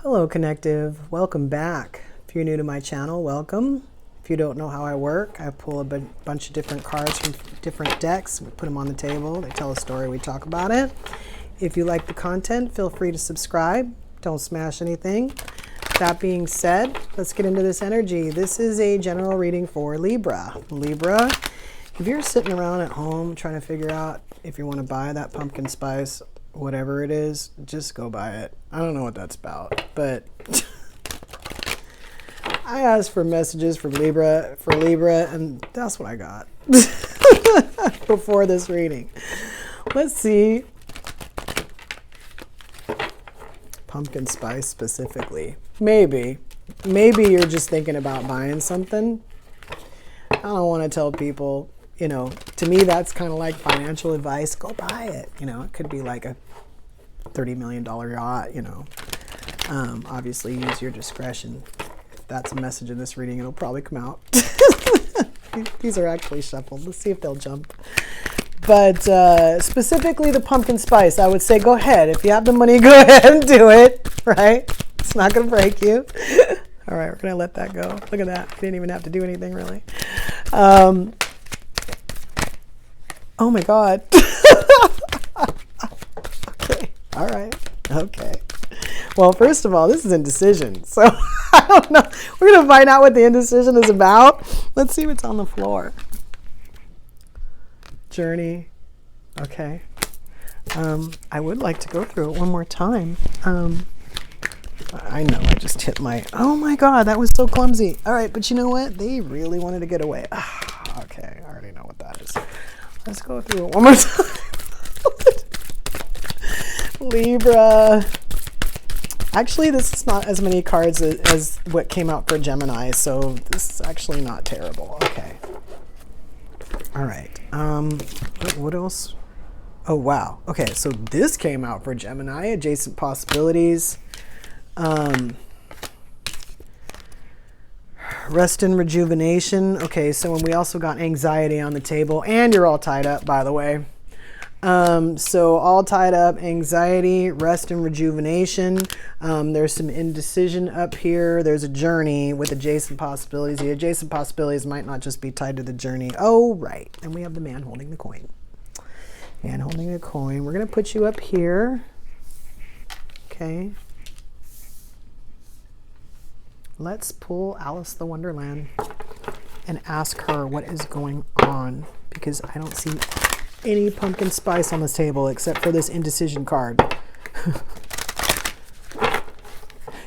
Hello, Connective. Welcome back. If you're new to my channel, welcome. If you don't know how I work, I pull a bunch of different cards from different decks. We put them on the table. They tell a story. We talk about it. If you like the content, feel free to subscribe. Don't smash anything. That being said, let's get into this energy. This is a general reading for Libra. Libra, if you're sitting around at home trying to figure out if you want to buy that pumpkin spice, whatever it is, just go buy it. I don't know what that's about, but I asked for messages for Libra, and that's what I got before this reading. Let's see. Pumpkin spice specifically. Maybe you're just thinking about buying something. I don't want to tell people, to me that's kind of like financial advice. Go buy it. It could be like a $30 million yacht, obviously use your discretion. If that's a message in this reading, it'll probably come out. These are actually shuffled. Let's see if they'll jump. But specifically the pumpkin spice, I would say go ahead. If you have the money, go ahead and do it, right? It's not going to break you. All right, we're going to let that go. Look at that. You didn't even have to do anything, really. Oh, my God. Okay. All right. Okay. Well, first of all, this is indecision. So I don't know. We're going to find out what the indecision is about. Let's see what's on the floor. Journey. Okay. I would like to go through it one more time. I know I just hit my, oh my God, that was so clumsy. All right, but you know what? They really wanted to get away. Okay, I already know what that is. Let's go through it one more time. Libra. Actually, this is not as many cards as what came out for Gemini, so this is actually not terrible. Okay. All right. What else? Oh, wow. Okay, so this came out for Gemini, adjacent possibilities. Rest and rejuvenation. Okay, so when we also got anxiety on the table, and you're all tied up, by the way. So all tied up, anxiety, rest and rejuvenation. There's some indecision up here. There's a journey with adjacent possibilities. The adjacent possibilities might not just be tied to the journey. Oh, right. And we have the man holding the coin. Man holding the coin. We're going to put you up here. Okay. Let's pull Alice the Wonderland and ask her what is going on, because I don't see any pumpkin spice on this table except for this indecision card.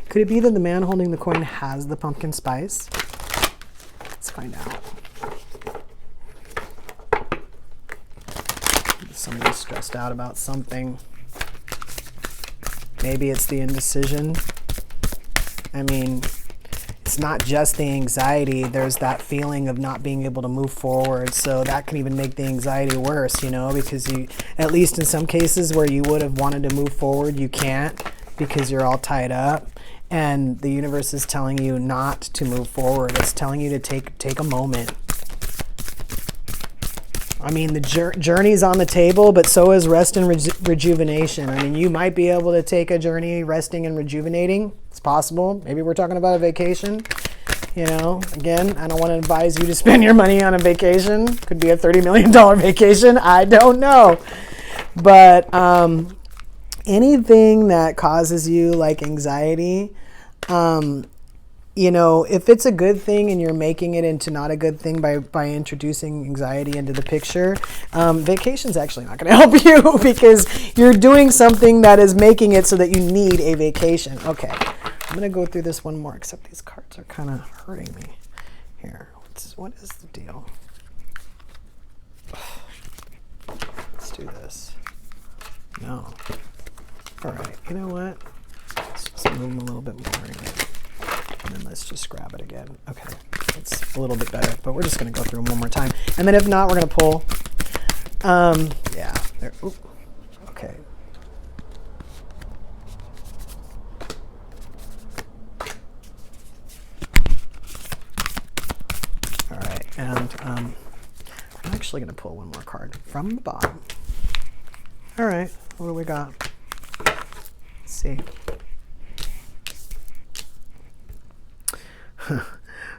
Could it be that the man holding the coin has the pumpkin spice? Let's find out. Somebody's stressed out about something. Maybe it's the indecision. I mean, it's not just the anxiety. There's that feeling of not being able to move forward. So that can even make the anxiety worse, because you, at least in some cases where you would have wanted to move forward, you can't because you're all tied up. And the universe is telling you not to move forward. It's telling you to take a moment. I mean, the journey's on the table, but so is rest and rejuvenation. I mean, you might be able to take a journey resting and rejuvenating. It's possible. Maybe we're talking about a vacation. Again, I don't want to advise you to spend your money on a vacation. Could be a $30 million vacation. I don't know. But anything that causes you like anxiety, if it's a good thing and you're making it into not a good thing by introducing anxiety into the picture, vacation's actually not going to help you because you're doing something that is making it so that you need a vacation. Okay, I'm going to go through this one more, except these cards are kind of hurting me. Here, what is the deal? Let's do this. No. All right, you know what? Let's just move them a little bit more again. And then let's just grab it again. Okay, it's a little bit better, but we're just going to go through them one more time. And then if not, we're going to pull. Yeah, there. Oop. Okay. All right, and I'm actually going to pull one more card from the bottom. All right, what do we got? Let's see.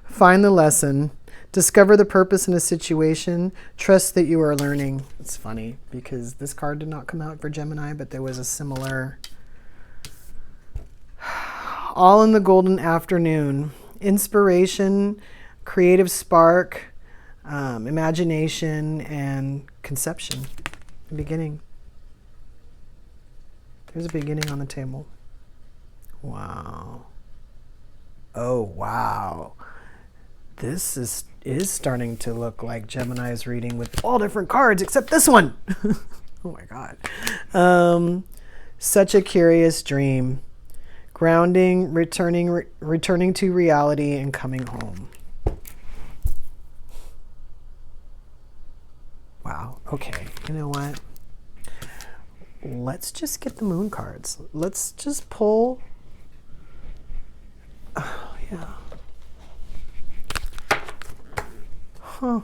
Find the lesson. Discover the purpose in a situation. Trust that you are learning. It's funny because this card did not come out for Gemini, but there was a similar. All in the golden afternoon. Inspiration, creative spark, imagination, and conception. Beginning. There's a beginning on the table. Wow. Oh, wow. This is starting to look like Gemini's reading with all different cards except this one. Oh my God. Such a curious dream. Grounding, returning to reality, and coming home. Wow. Okay. You know what? Let's just get the moon cards. Let's just pull. Oh, yeah. Huh.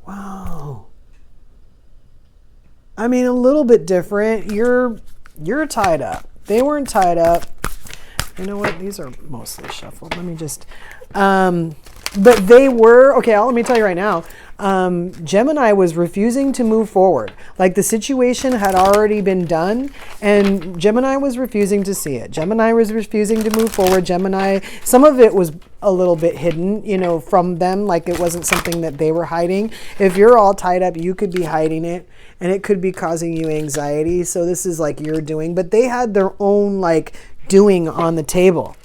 Wow. I mean, a little bit different. You're tied up. They weren't tied up. You know what? These are mostly shuffled. Let me just... but they were... Okay, let me tell you right now. Gemini was refusing to move forward. Like the situation had already been done and Gemini was refusing to see it. Gemini was refusing to move forward. Gemini, some of it was a little bit hidden, you know, from them. Like it wasn't something that they were hiding. If you're all tied up, you could be hiding it and it could be causing you anxiety. So this is like you're doing, but they had their own like doing on the table.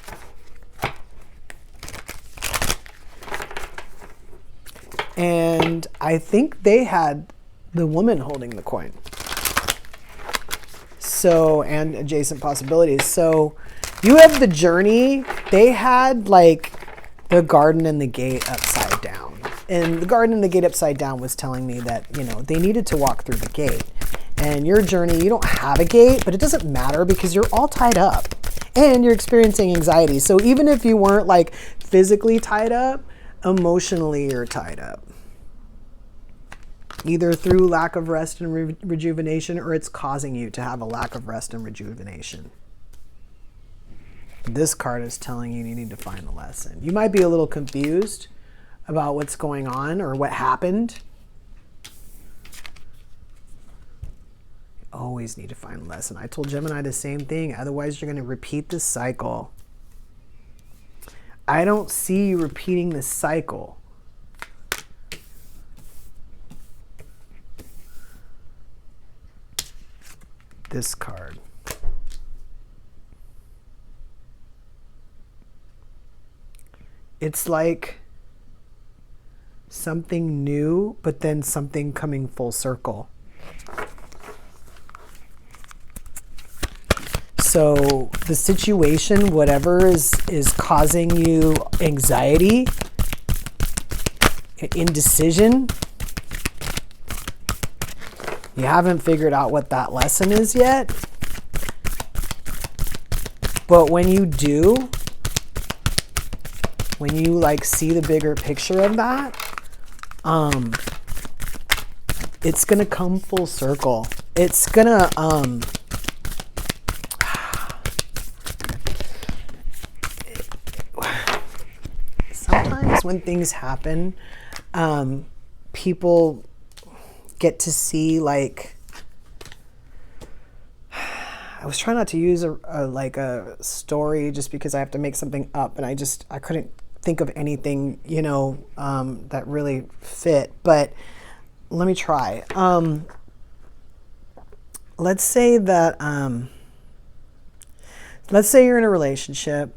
And I think they had the woman holding the coin. So, and adjacent possibilities. So you have the journey. They had like the garden and the gate upside down. And the garden and the gate upside down was telling me that, you know, they needed to walk through the gate. And your journey, you don't have a gate, but it doesn't matter because you're all tied up and you're experiencing anxiety. So even if you weren't like physically tied up, emotionally you're tied up. Either through lack of rest and rejuvenation, or it's causing you to have a lack of rest and rejuvenation. This card is telling you need to find the lesson. You might be a little confused about what's going on or what happened. You always need to find a lesson. I told Gemini the same thing. Otherwise, you're going to repeat this cycle. I don't see you repeating this cycle. This card. It's like something new, but then something coming full circle. So the situation, whatever is causing you anxiety, indecision, you haven't figured out what that lesson is yet. But when you do, when you like see the bigger picture of that, it's going to come full circle. It's going to, sometimes when things happen, people get to see like, I was trying not to use a story just because I have to make something up, and I couldn't think of anything, you know, that really fit, but let me try. Let's say that, let's say you're in a relationship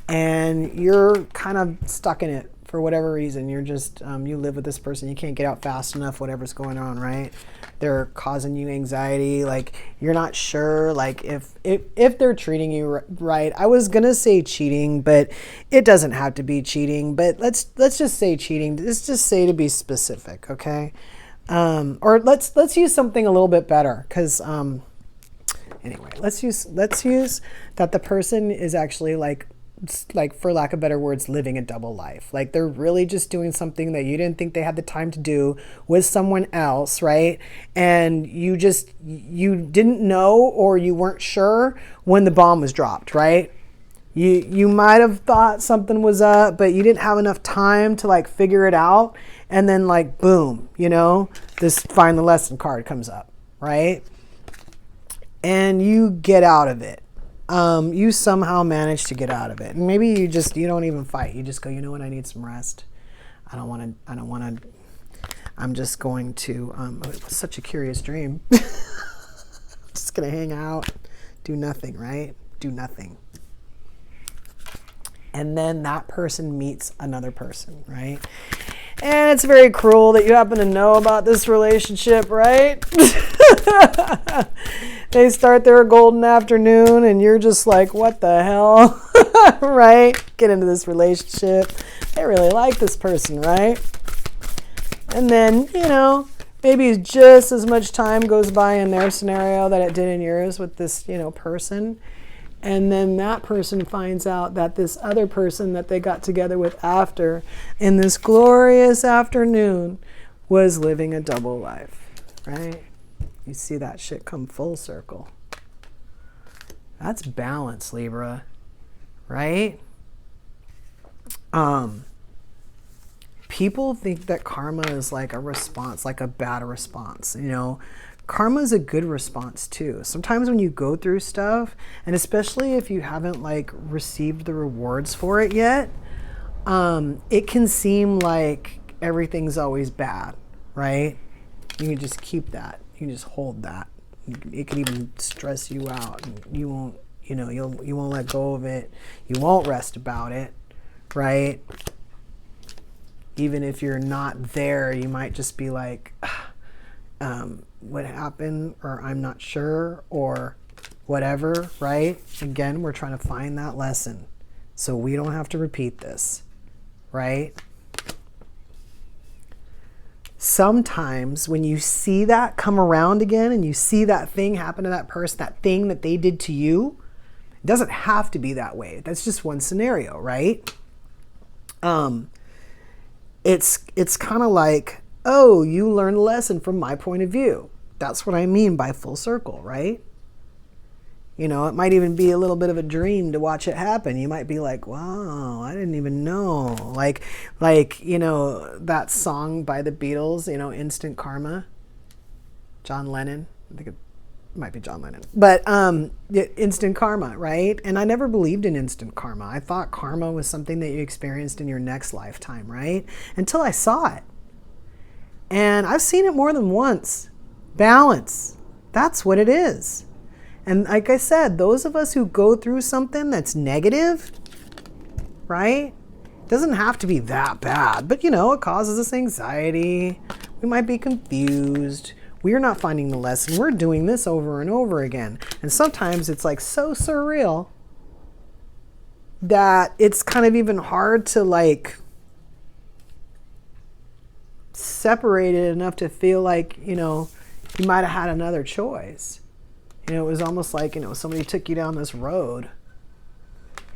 and you're kind of stuck in it for whatever reason. You're just, you live with this person, you can't get out fast enough, whatever's going on, right? They're causing you anxiety, like you're not sure like if they're treating you right. I was gonna say cheating, but it doesn't have to be cheating, but let's just say cheating. Let's just say to be specific, okay? Or let's use something a little bit better, because anyway, let's use that the person is actually like for lack of better words, living a double life. Like they're really just doing something that you didn't think they had the time to do with someone else, right? And you didn't know, or you weren't sure when the bomb was dropped, right? You might have thought something was up, but you didn't have enough time to like figure it out. And then like, boom, you know, this find the lesson card comes up, right? And you get out of it. You somehow manage to get out of it. And maybe you don't even fight. You just go, you know what, I need some rest. I don't want to, I'm just going to, it was such a curious dream. Just going to hang out, do nothing, right? Do nothing. And then that person meets another person, right? And it's very cruel that you happen to know about this relationship, right? They start their golden afternoon and you're just like, what the hell? Right? Get into this relationship. I really like this person, right? And then, you know, maybe just as much time goes by in their scenario that it did in yours with this, you know, person. And then that person finds out that this other person that they got together with after in this glorious afternoon was living a double life, right? You see that shit come full circle. That's balance, Libra, right? People think that karma is like a response, like a bad response, you know. Karma is a good response too. Sometimes when you go through stuff, and especially if you haven't like received the rewards for it yet, it can seem like everything's always bad, right? You can just keep that. You can just hold that. It can even stress you out, and you won't, you know, you won't let go of it. You won't rest about it, right? Even if you're not there, you might just be like, what happened, or I'm not sure, or whatever, right? Again, we're trying to find that lesson so we don't have to repeat this, right? Sometimes when you see that come around again and you see that thing happen to that person, that thing that they did to you, it doesn't have to be that way. That's just one scenario, right? It's kind of like, oh, you learned a lesson from my point of view. That's what I mean by full circle, right? You know, it might even be a little bit of a dream to watch it happen. You might be like, wow, I didn't even know. Like, you know, that song by the Beatles, you know, Instant Karma. John Lennon. I think it might be John Lennon. But instant karma, right? And I never believed in instant karma. I thought karma was something that you experienced in your next lifetime, right? Until I saw it. And I've seen it more than once. Balance. That's what it is. And like I said, those of us who go through something that's negative, right? Doesn't have to be that bad, but you know, it causes us anxiety. We might be confused. We're not finding the lesson. We're doing this over and over again. And sometimes it's like so surreal that it's kind of even hard to like separate it enough to feel like, you know, you might have had another choice. You know, it was almost like, you know, somebody took you down this road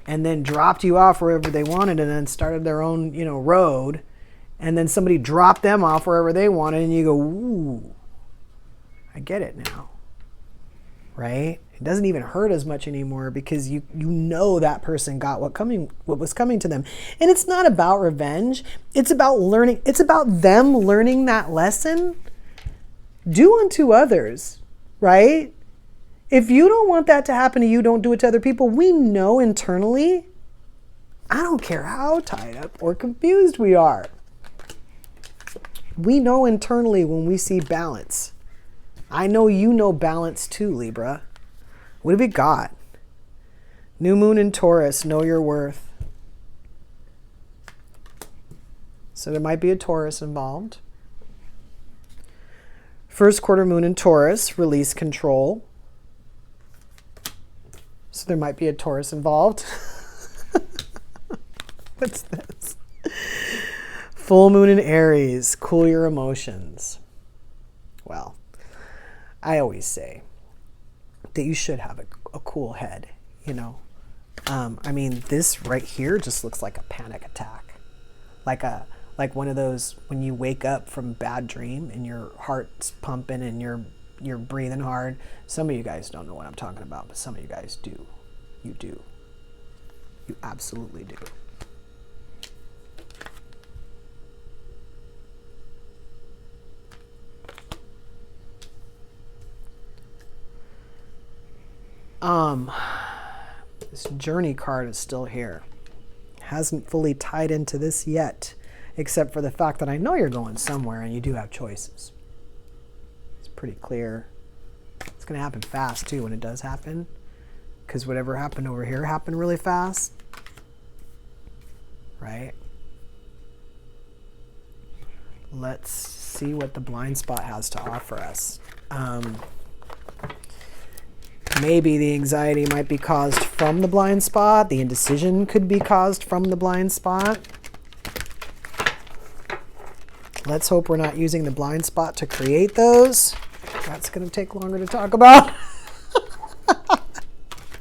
and then dropped you off wherever they wanted and then started their own, you know, road. And then somebody dropped them off wherever they wanted and you go, ooh, I get it now, right? It doesn't even hurt as much anymore because you know that person got what was coming to them. And it's not about revenge. It's about learning. It's about them learning that lesson. Do unto others, right? If you don't want that to happen to you, don't do it to other people. We know internally, I don't care how tied up or confused we are. We know internally when we see balance. I know you know balance too, Libra. What have we got? New moon in Taurus, know your worth. So there might be a Taurus involved. First quarter moon in Taurus, release control. So there might be a Taurus involved. What's this? Full moon in Aries, cool your emotions. Well, I always say that you should have a cool head, you know. I mean, this right here just looks like a panic attack. Like one of those when you wake up from a bad dream and your heart's pumping and you're breathing hard. Some of you guys don't know what I'm talking about, but some of you guys do. You do. You absolutely do. This journey card is still here. Hasn't fully tied into this yet, except for the fact that I know you're going somewhere and you do have choices. It's pretty clear. It's going to happen fast too when it does happen, because whatever happened over here happened really fast, right? Let's see what the blind spot has to offer us. Maybe the anxiety might be caused from the blind spot. The indecision could be caused from the blind spot. Let's hope we're not using the blind spot to create those. That's going to take longer to talk about.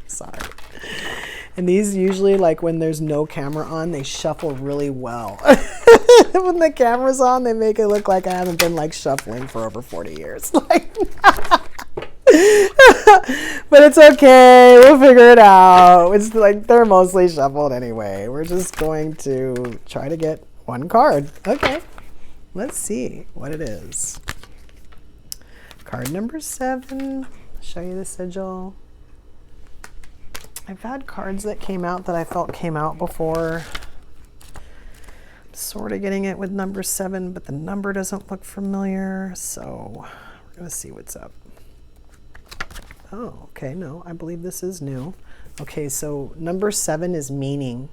Sorry. And these usually, like when there's no camera on, they shuffle really well. When the camera's on, they make it look like I haven't been like shuffling for over 40 years. Like, but it's okay. We'll figure it out. It's like they're mostly shuffled anyway. We're just going to try to get one card. Okay. Let's see what it is. Card number 7. Show you the sigil. I've had cards that came out that I felt came out before. I'm sort of getting it with number 7, but the number doesn't look familiar. So we're going to see what's up. Oh, okay. No, I believe this is new. Okay, so number 7 is meaning.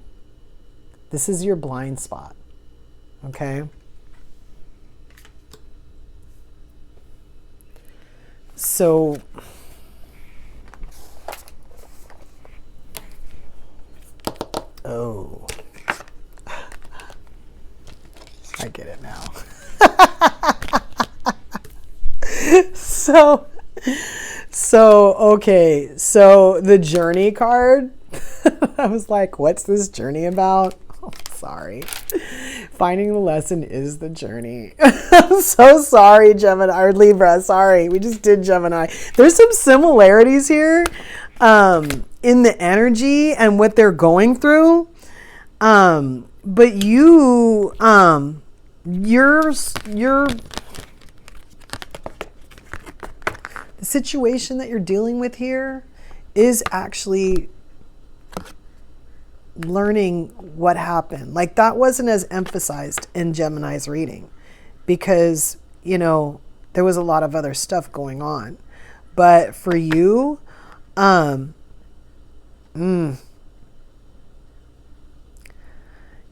This is your blind spot. Okay. So oh, I get it now. Okay, so the journey card, I was like, what's this journey about? Oh, sorry. Finding the lesson is the journey. I'm so sorry, Gemini or Libra. Sorry, we just did Gemini. There's some similarities here in the energy and what they're going through. But you're the situation that you're dealing with here is actually learning what happened. Like that wasn't as emphasized in Gemini's reading because, you know, there was a lot of other stuff going on. But for you,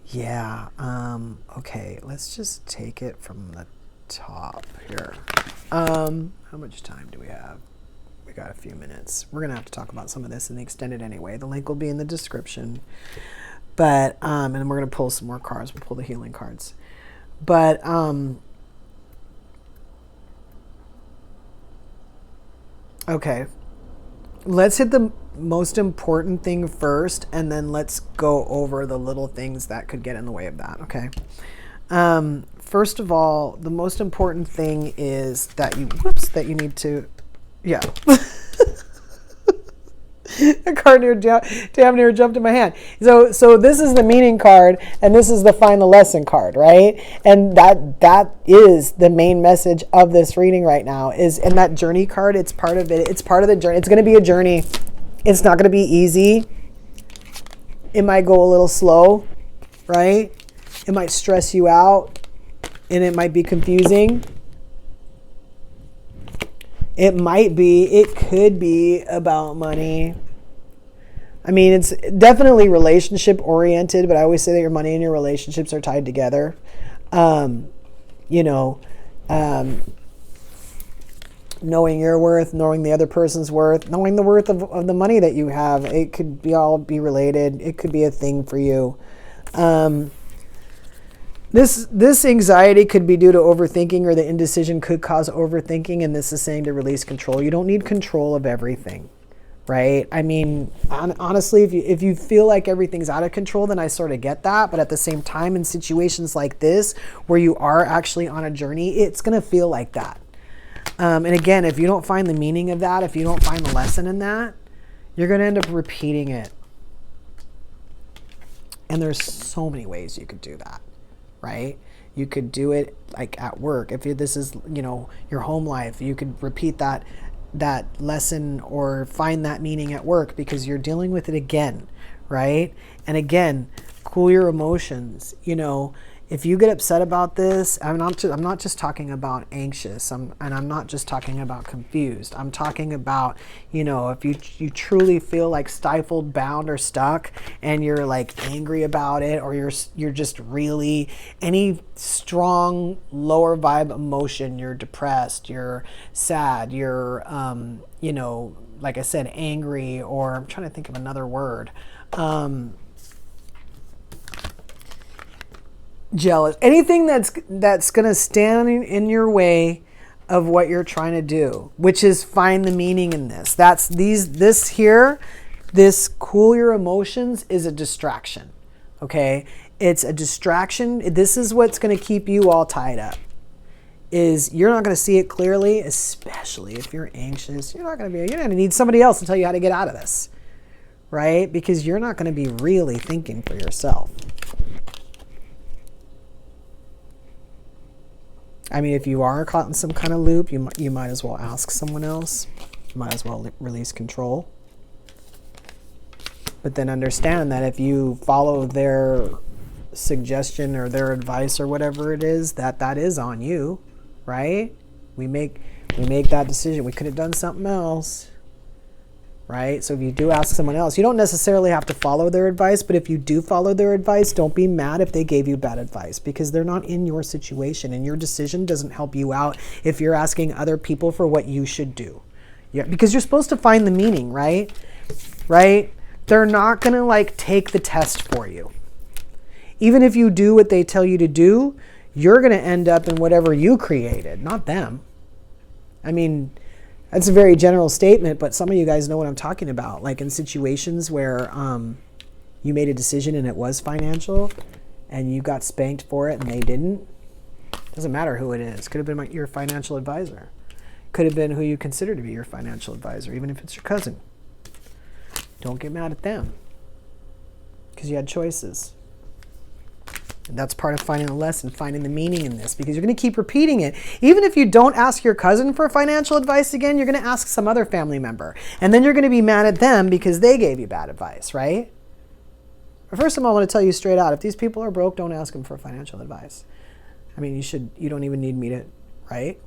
yeah, okay, let's just take it from the top here. How much time do we have? We got a few minutes. We're going to have to talk about some of this in the extended anyway. The link will be in the description. But, and then we're going to pull some more cards. We'll pull the healing cards. But, okay. Let's hit the most important thing first, and then let's go over the little things that could get in the way of that, okay? First of all, the most important thing is that you need to, yeah. A card damn near jumped in my hand. So this is the meaning card, and this is the find the lesson card, right? And that is the main message of this reading right now. Is in that journey card. It's part of it. It's part of the journey. It's going to be a journey. It's not going to be easy. It might go a little slow, right? It might stress you out, and it might be confusing. It could be about money. I mean, it's definitely relationship oriented, but I always say that your money and your relationships are tied together. Knowing your worth, knowing the other person's worth, knowing the worth of the money that you have. It could all be related. It could be a thing for you. This anxiety could be due to overthinking, or the indecision could cause overthinking, and this is saying to release control. You don't need control of everything, right? I mean, honestly, if you feel like everything's out of control, then I sort of get that. But at the same time, in situations like this, where you are actually on a journey, it's going to feel like that. And again, if you don't find the meaning of that, if you don't find the lesson in that, you're going to end up repeating it. And there's so many ways you could do that, right? You could do it like at work. If this is, your home life, you could repeat that lesson or find that meaning at work because you're dealing with it again, right? And again, cool your emotions. If you get upset about this, I'm not just talking about anxious, and I'm not just talking about confused. I'm talking about, if you truly feel like stifled, bound, or stuck, and you're like angry about it, or you're just really any strong lower vibe emotion. You're depressed, you're sad, you're like I said, angry, or I'm trying to think of another word. Jealous, anything that's going to stand in your way of what you're trying to do, which is find the meaning in this. This cool your emotions is a distraction. Okay. It's a distraction. This is what's going to keep you all tied up, is you're not going to see it clearly, especially if you're anxious. You're going to need somebody else to tell you how to get out of this, right? Because you're not going to be really thinking for yourself. I mean, if you are caught in some kind of loop, you might as well ask someone else. You might as well release control. But then understand that if you follow their suggestion or their advice or whatever it is, that is on you, right? We make that decision. We could have done something else, right? So if you do ask someone else, you don't necessarily have to follow their advice, but if you do follow their advice, don't be mad if they gave you bad advice, because they're not in your situation, and your decision doesn't help you out if you're asking other people for what you should do. Yeah, because you're supposed to find the meaning, right? Right? They're not going to take the test for you. Even if you do what they tell you to do, you're going to end up in whatever you created, not them. I mean, that's a very general statement, but some of you guys know what I'm talking about. Like in situations where you made a decision and it was financial and you got spanked for it and they didn't. Doesn't matter who it is. Could have been your financial advisor. Could have been who you consider to be your financial advisor, even if it's your cousin. Don't get mad at them because you had choices. And that's part of finding a lesson, finding the meaning in this, because you're going to keep repeating it. Even if you don't ask your cousin for financial advice again, you're going to ask some other family member. And then you're going to be mad at them because they gave you bad advice, right? But first of all, I want to tell you straight out, if these people are broke, don't ask them for financial advice. I mean, you don't even need me to, right?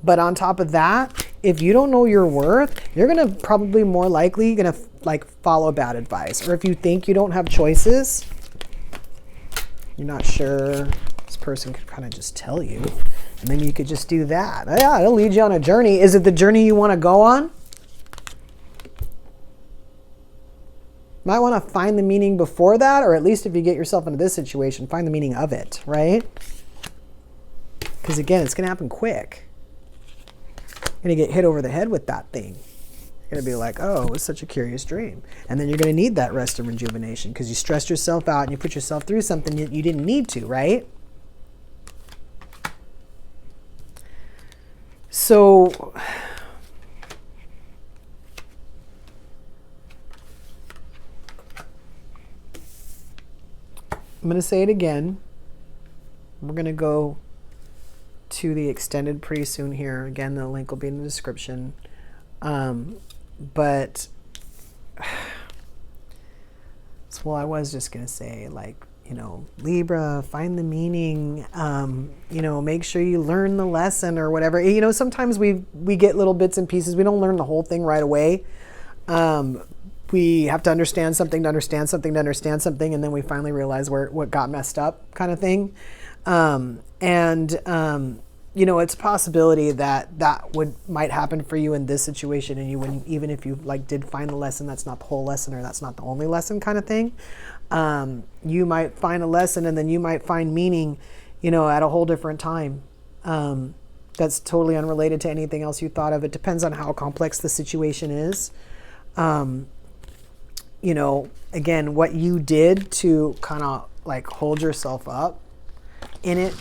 But on top of that, if you don't know your worth, you're going to probably more likely going to follow bad advice. Or if you think you don't have choices, you're not sure, this person could kind of just tell you, and then you could just do that. Yeah, it'll lead you on a journey. Is it the journey you want to go on? Might want to find the meaning before that, or at least if you get yourself into this situation, find the meaning of it, right? Because again, it's going to happen quick. You're going to get hit over the head with that thing. You're going to be like, oh, it was such a curious dream. And then you're going to need that rest and rejuvenation because you stressed yourself out and you put yourself through something you didn't need to, right? So I'm going to say it again. We're going to go to the extended pretty soon here. Again, the link will be in the description. But, well, I was just going to say, Libra, find the meaning, make sure you learn the lesson or whatever. Sometimes we get little bits and pieces. We don't learn the whole thing right away. We have to understand something to understand something to understand something, and then we finally realize what got messed up kind of thing. It's a possibility that might happen for you in this situation, and you wouldn't, even if you did find the lesson, that's not the whole lesson, or that's not the only lesson kind of thing. You might find a lesson, and then you might find meaning, at a whole different time. That's totally unrelated to anything else you thought of. It depends on how complex the situation is. Again, what you did to kind of hold yourself up in it.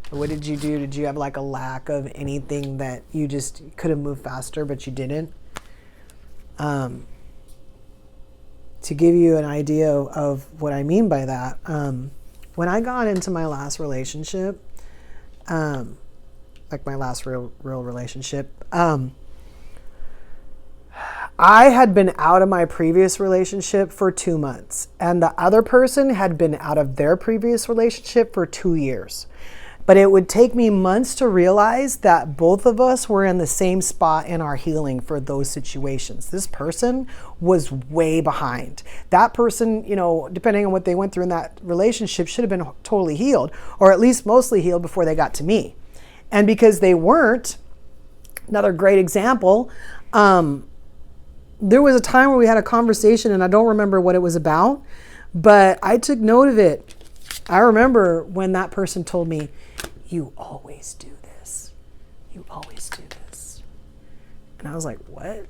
What did you do? Did you have a lack of anything that you just could have moved faster, but you didn't? to give you an idea of what I mean by that, when I got into my last relationship, like my last real relationship, I had been out of my previous relationship for 2 months, and the other person had been out of their previous relationship for 2 years. But it would take me months to realize that both of us were in the same spot in our healing for those situations. This person was way behind. That person, you know, depending on what they went through in that relationship, should have been totally healed, or at least mostly healed before they got to me. And because they weren't, another great example, there was a time where we had a conversation, and I don't remember what it was about, but I took note of it. I remember when that person told me, "You always do this. You always do this." And I was like, what?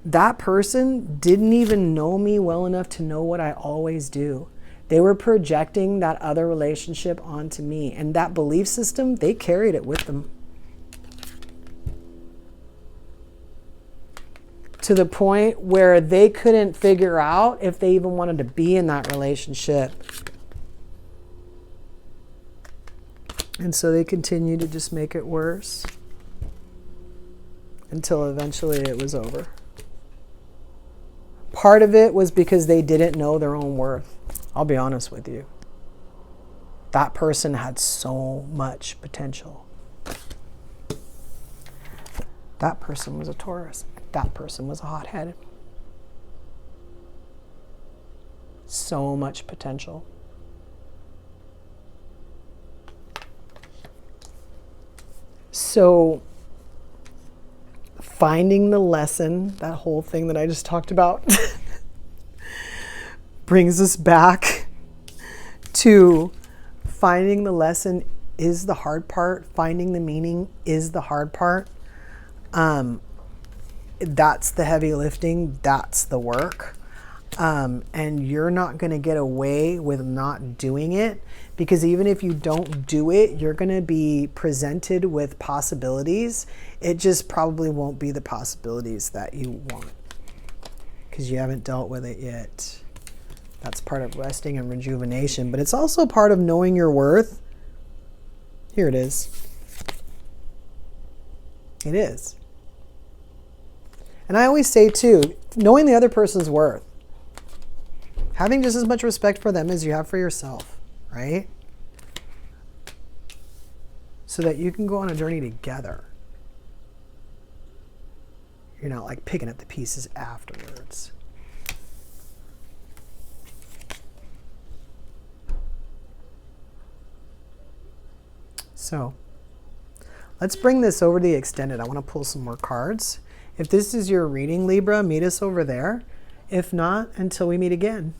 That person didn't even know me well enough to know what I always do. They were projecting that other relationship onto me. And that belief system, they carried it with them. To the point where they couldn't figure out if they even wanted to be in that relationship. And so they continued to just make it worse until eventually it was over. Part of it was because they didn't know their own worth. I'll be honest with you. That person had so much potential. That person was a Taurus. That person was a hothead. So much potential. So finding the lesson, that whole thing that I just talked about, brings us back to finding the lesson is the hard part. Finding the meaning is the hard part. That's the heavy lifting. That's the work. And you're not going to get away with not doing it, because even if you don't do it, you're going to be presented with possibilities. It just probably won't be the possibilities that you want because you haven't dealt with it yet. That's part of resting and rejuvenation, but it's also part of knowing your worth. Here it is. It is. And I always say too, knowing the other person's worth. Having just as much respect for them as you have for yourself, right? So that you can go on a journey together. You're not like picking up the pieces afterwards. So, let's bring this over to the extended. I want to pull some more cards. If this is your reading, Libra, meet us over there. If not, until we meet again.